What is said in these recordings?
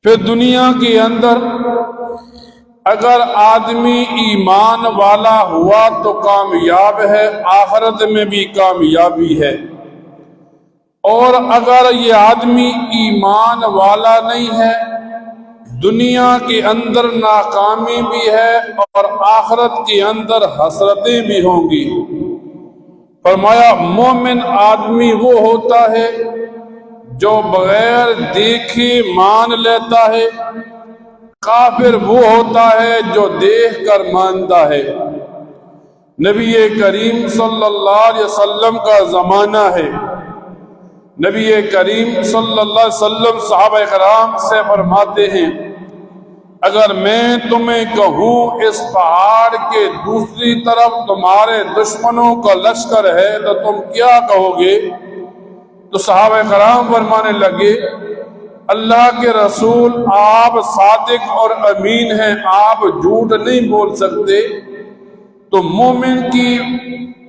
پھر دنیا کے اندر اگر آدمی ایمان والا ہوا تو کامیاب ہے، آخرت میں بھی کامیابی ہے، اور اگر یہ آدمی ایمان والا نہیں ہے دنیا کے اندر ناکامی بھی ہے اور آخرت کے اندر حسرتیں بھی ہوں گی۔ فرمایا مومن آدمی وہ ہوتا ہے جو بغیر دیکھے مان لیتا ہے، کافر وہ ہوتا ہے جو دیکھ کر مانتا ہے۔ نبی کریم صلی اللہ علیہ وسلم کا زمانہ ہے، نبی کریم صلی اللہ علیہ وسلم صحابہ کرام سے فرماتے ہیں اگر میں تمہیں کہوں اس پہاڑ کے دوسری طرف تمہارے دشمنوں کا لشکر ہے تو تم کیا کہو گے؟ تو صحابہ کرام فرمانے لگے اللہ کے رسول آپ صادق اور امین ہیں، آپ جھوٹ نہیں بول سکتے۔ تو مومن کی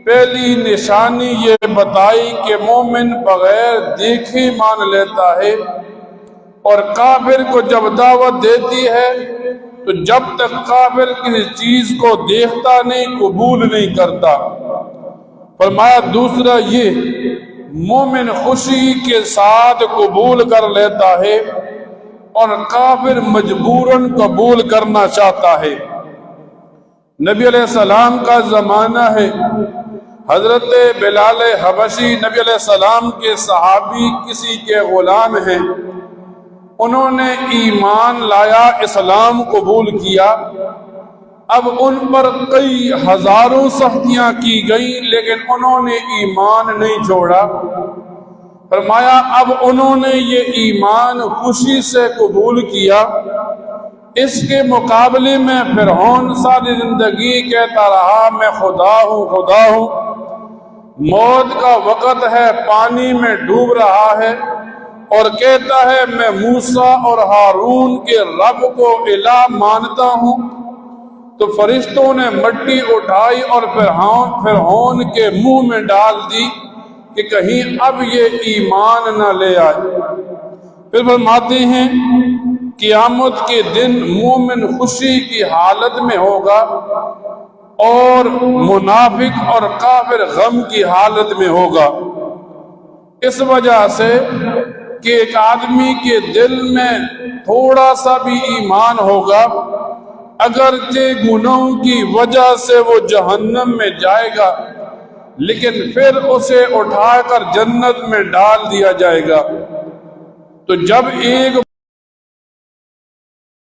پہلی نشانی یہ بتائی کہ مومن بغیر دیکھے مان لیتا ہے، اور کافر کو جب دعوت دیتی ہے تو جب تک کافر کسی چیز کو دیکھتا نہیں قبول نہیں کرتا۔ فرمایا دوسرا یہ مومن خوشی کے ساتھ قبول کر لیتا ہے اور کافر مجبوراً قبول کرنا چاہتا ہے۔ نبی علیہ السلام کا زمانہ ہے، حضرت بلال حبشی نبی علیہ السلام کے صحابی کسی کے غلام ہیں، انہوں نے ایمان لایا، اسلام قبول کیا۔ اب ان پر کئی ہزاروں سختیاں کی گئیں لیکن انہوں نے ایمان نہیں چھوڑا۔ فرمایا اب انہوں نے یہ ایمان خوشی سے قبول کیا۔ اس کے مقابلے میں فرعون ساری زندگی کہتا رہا میں خدا ہوں خدا ہوں، موت کا وقت ہے پانی میں ڈوب رہا ہے اور کہتا ہے میں موسیٰ اور ہارون کے رب کو الہ مانتا ہوں۔ تو فرشتوں نے مٹی اٹھائی اور فرعون کے منہ میں ڈال دی کہ کہیں اب یہ ایمان نہ لے آئے۔ پھر فرماتے ہیں قیامت کے دن مومن خوشی کی حالت میں ہوگا اور منافق اور کافر غم کی حالت میں ہوگا۔ اس وجہ سے کہ ایک آدمی کے دل میں تھوڑا سا بھی ایمان ہوگا، اگرچہ گناہوں کی وجہ سے وہ جہنم میں جائے گا لیکن پھر اسے اٹھا کر جنت میں ڈال دیا جائے گا۔ تو جب ایک